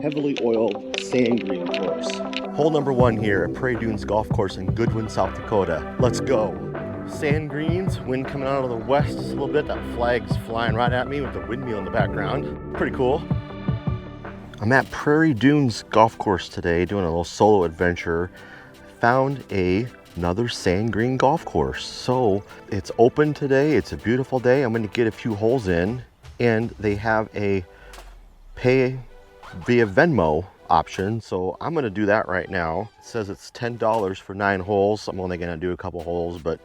heavily oiled sand green course. Hole number one here at Prairie Dunes Golf Course in Goodwin, South Dakota. Let's go. Sand greens, wind coming out of the west just a little bit. That flag's flying right at me with the windmill in the background. Pretty cool. I'm at Prairie Dunes Golf Course today doing a little solo adventure. Found another sand green golf course. So it's open today. It's a beautiful day. I'm going to get a few holes in, and they have a pay via Venmo option. So I'm going to do that right now. It says it's $10 for 9 holes. I'm only going to do a couple holes, but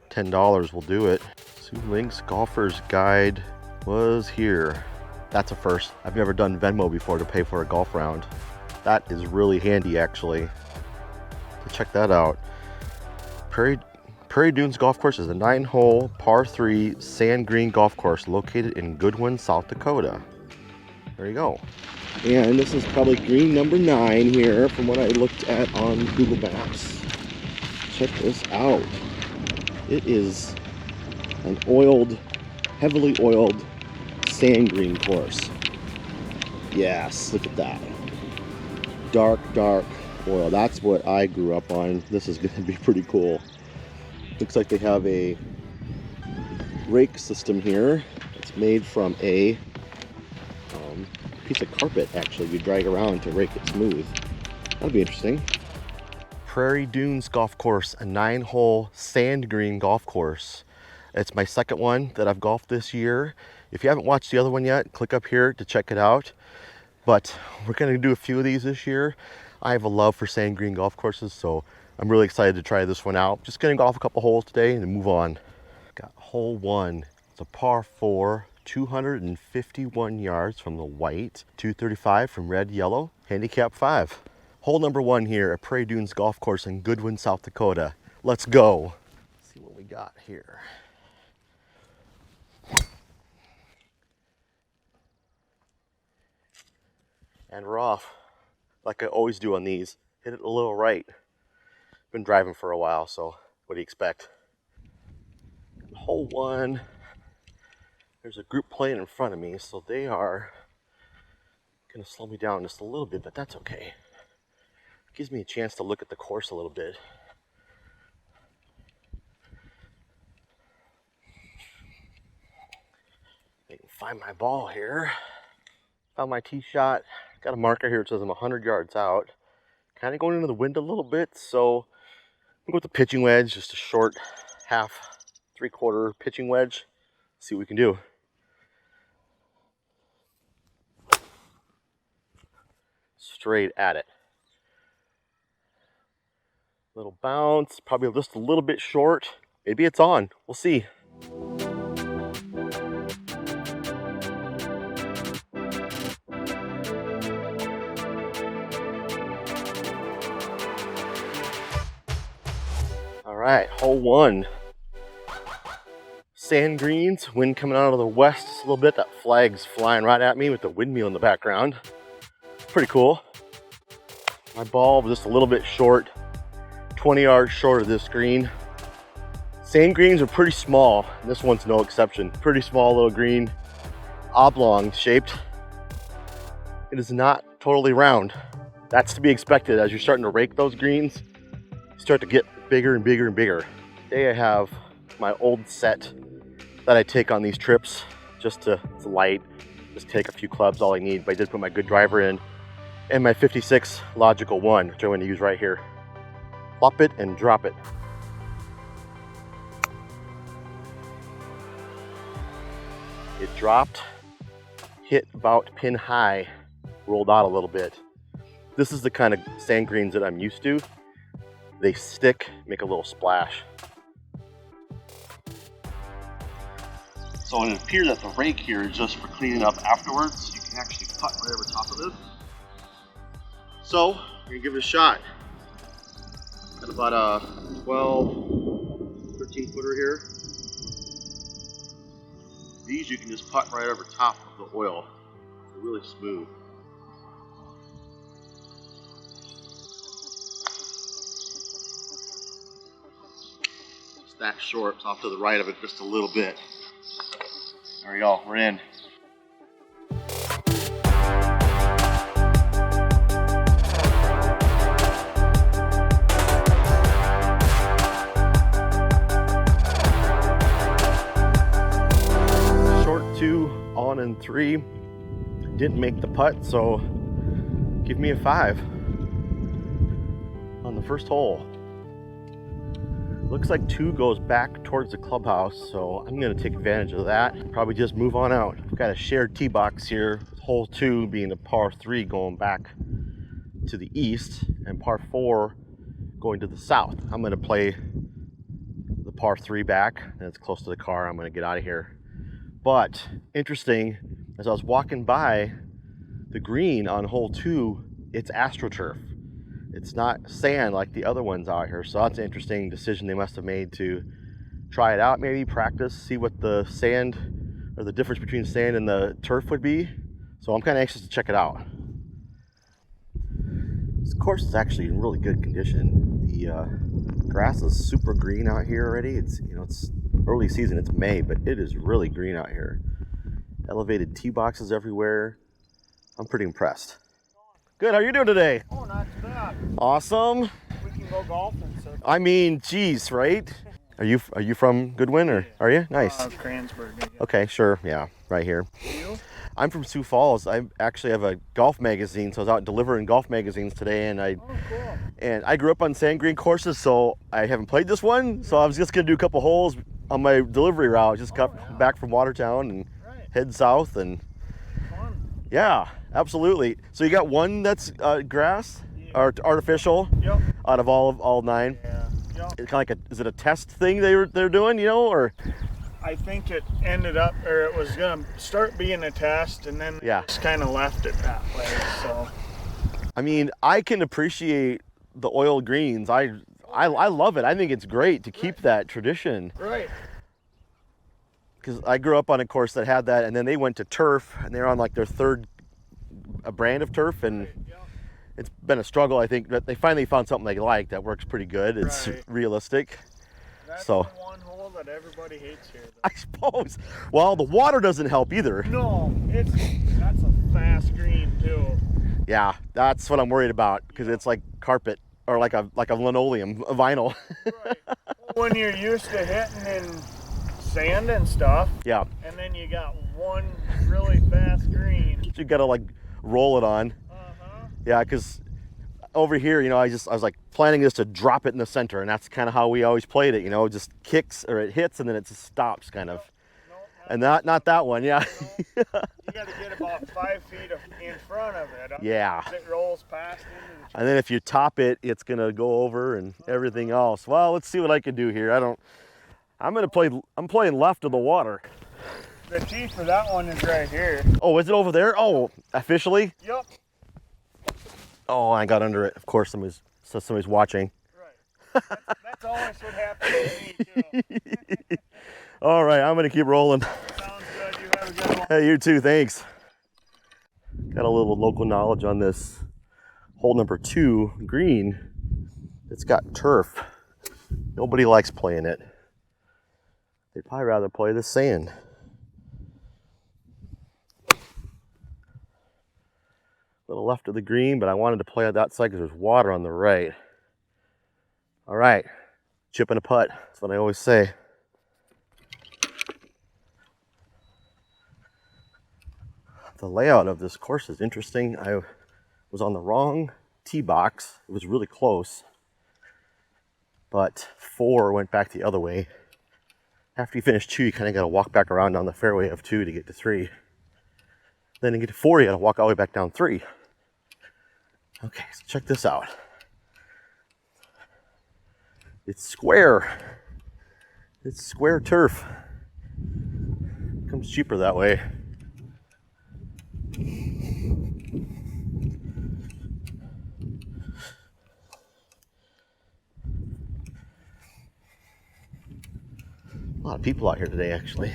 $10 will do it. Sioux Links Golfer's Guide was here. That's a first. I've never done Venmo before to pay for a golf round. That is really handy, actually. So check that out. Prairie Dunes Golf Course is a 9-hole par 3 sand green golf course located in Goodwin, South Dakota. There you go. And this is probably green number 9 here from what I looked at on Google Maps. Check this out. It is an oiled, heavily oiled sand green course. Yes, look at that. Dark oil. That's what I grew up on. This is going to be pretty cool. Looks like they have a rake system here. It's made from a piece of carpet, actually, you drag around to rake it smooth. That'll be interesting. Prairie Dunes Golf Course, a 9-hole sand green golf course. It's my second one that I've golfed this year. If you haven't watched the other one yet, click up here to check it out. But we're going to do a few of these this year. I have a love for sand green golf courses, so I'm really excited to try this one out. Just going to golf a couple holes today and then move on. Got hole 1. It's a par 4, 251 yards from the white, 235 from red, yellow, handicap 5. Hole number 1 here at Prairie Dunes Golf Course in Goodwin, South Dakota. Let's go. Let's see what we got here. And we're off, like I always do on these. Hit it a little right. Been driving for a while, so what do you expect? Hole 1. There's a group playing in front of me, so they are gonna slow me down just a little bit, but that's okay. It gives me a chance to look at the course a little bit. I can find my ball here. Found my tee shot. Got a marker here. It says I'm 100 yards out. Kind of going into the wind a little bit, so I'm going with the pitching wedge, just a short half, 3/4 pitching wedge. See what we can do. Straight at it. Little bounce, probably just a little bit short. Maybe it's on. We'll see. All right, hole 1. Sand greens, wind coming out of the west just a little bit. That flag's flying right at me with the windmill in the background. Pretty cool. My ball was just a little bit short, 20 yards short of this green. Sand greens are pretty small. This one's no exception. Pretty small little green, oblong shaped. It is not totally round. That's to be expected as you're starting to rake those greens. You start to get bigger and bigger and bigger. Today I have my old set that I take on these trips just to, it's light, just take a few clubs, all I need. But I did put my good driver in and my 56 Logical 1, which I'm going to use right here. Plop it and drop it. It dropped, hit about pin high, rolled out a little bit. This is the kind of sand greens that I'm used to. They stick, make a little splash. So it appears that the rake here is just for cleaning up afterwards. You can actually putt right over top of it. So we're gonna give it a shot. Got about a 12, 13 footer here. These you can just putt right over top of the oil. They're really smooth. Just that short, it's off to the right of it just a little bit. There we go, we're in. and 3. Didn't make the putt, so give me a 5 on the first hole. Looks like 2 goes back towards the clubhouse, so I'm gonna take advantage of that. Probably just move on out. We've got a shared tee box here, hole 2 being the par 3 going back to the east, and par 4 going to the south. I'm gonna play the par 3 back, and it's close to the car. I'm gonna get out of here. But interesting, as I was walking by the green on hole 2, it's AstroTurf. It's not sand like the other ones out here. So that's an interesting decision they must have made to try it out, maybe practice, see what the sand or the difference between sand and the turf would be. So I'm kind of anxious to check it out. This course is actually in really good condition. The grass is super green out here already. It's, you know, it's early season, it's May, but it is really green out here. Elevated tee boxes everywhere. I'm pretty impressed. Good, how are you doing today? Oh, not too bad. Awesome. We can go golfing. So. I mean, geez, right? Are you from Goodwin, or are you? Nice. Cransburg. Okay, sure, yeah, right here. You? I'm from Sioux Falls. I actually have a golf magazine, so I was out delivering golf magazines today, and cool. I grew up on sand green courses, so I haven't played this one, so I was just gonna do a couple holes on my delivery route. Just got back from Watertown and head south, and fun. Yeah, absolutely. So you got one that's grass or artificial. Yep. Out of all 9. Yeah. Yep. It's kind of like is it a test thing they're doing, you know, or? I think it ended up, or it was gonna start being a test, and then just kind of left it that way. So. I mean, I can appreciate the oil greens. I love it. I think it's great to keep that tradition. Right. Because I grew up on a course that had that, and then they went to turf, and they're on like their 3rd brand of turf, and it's been a struggle. I think that they finally found something they like that works pretty good. It's realistic. That's so the one hole that everybody hates here, though. I suppose. Well, the water doesn't help either. No, that's a fast green too. Yeah, that's what I'm worried about, because it's like carpet or like a linoleum, a vinyl. Right. When you're used to hitting in sand and stuff. Yeah. And then you got one really fast green. You gotta like roll it on. Yeah, because over here, you know, I was like planning this to drop it in the center, and that's kind of how we always played it, you know, just kicks or it hits and then it just stops kind of. And not that one, yeah. You got to get about 5 feet in front of it. Yeah. It rolls past into the tree. And then if you top it, it's gonna go over and everything else. Well, let's see what I can do here. I'm playing left of the water. The tee for that one is right here. Oh, is it over there? Oh, officially? Yep. Oh, I got under it. Of course, somebody's watching. Right. That's always what happens to me too. All right, I'm gonna keep rolling. Sounds good. You have a good one. Hey, you too. Thanks. Got a little local knowledge on this hole number 2 green. It's got turf. Nobody likes playing it. They'd probably rather play the sand. A little left of the green, but I wanted to play on that side because there's water on the right. All right, chip and a putt. That's what I always say. The layout of this course is interesting. I was on the wrong tee box. It was really close, but 4 went back the other way. After you finish 2, you kind of got to walk back around down the fairway of 2 to get to 3. Then to get to 4, you got to walk all the way back down 3. Okay, so check this out. It's square. It's square turf. Comes cheaper that way. A lot of people out here today, actually.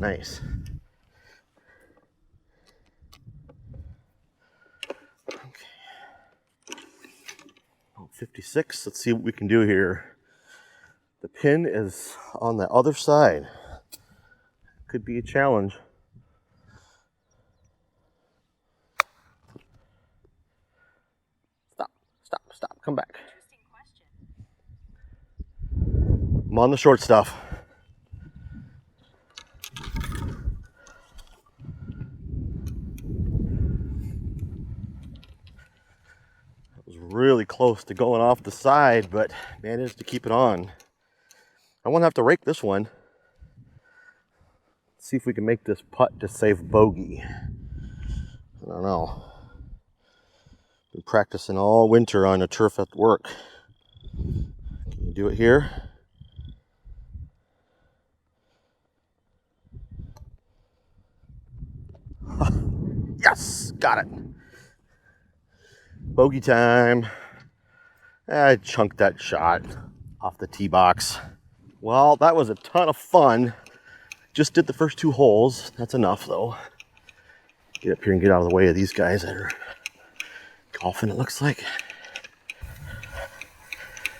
Nice. Okay. 56. Let's see what we can do here. The pin is on the other side. Could be a challenge. Stop. Come back. I'm on the short stuff. really close to going off the side, but managed to keep it on. I won't have to rake this one. Let's see if we can make this putt to save bogey. I don't know. Been practicing all winter on a turf at work. Can you do it here? Yes, got it. Bogey time. I chunked that shot off the tee box. Well, that was a ton of fun. Just did the first 2 holes. That's enough though. Get up here and get out of the way of these guys that are golfing, it looks like.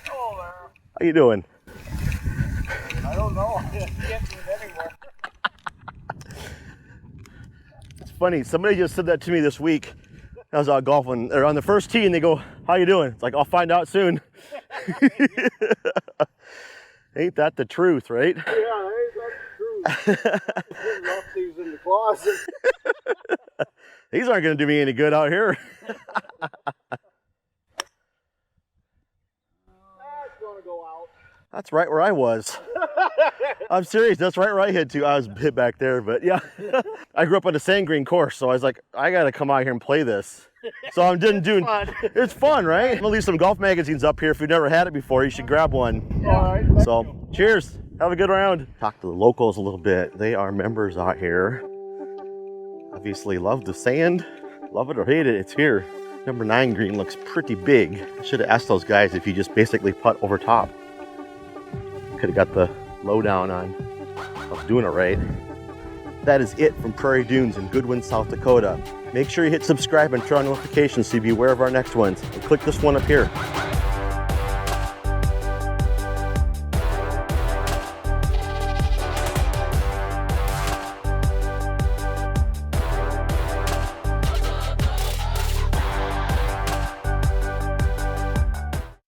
Hello there. How you doing? I don't know. I can't get it anywhere. It's funny, somebody just said that to me this week. I was out golfing, or on the first tee, and they go, "How you doing?" It's like, "I'll find out soon." Ain't that the truth, right? Yeah, ain't that the truth. I left these in the closet. These aren't going to do me any good out here. That's gonna go out. That's right where I was. I'm serious, that's right where I hit to. I was hit back there, but yeah. I grew up on a sand green course, so I was like, I gotta come out here and play this. So I'm doing it's fun, right? I'm gonna leave some golf magazines up here. If you've never had it before, you should grab one. All right. So cheers, have a good round. Talk to the locals a little bit. They are members out here. Obviously love the sand, love it or hate it, it's here. Number 9 green looks pretty big. I should have asked those guys if you just basically putt over top. Could have got the lowdown on I was doing it right. That is it from Prairie Dunes in Goodwin, South Dakota. Make sure you hit subscribe and turn on notifications so you'll be aware of our next ones. And click this one up here.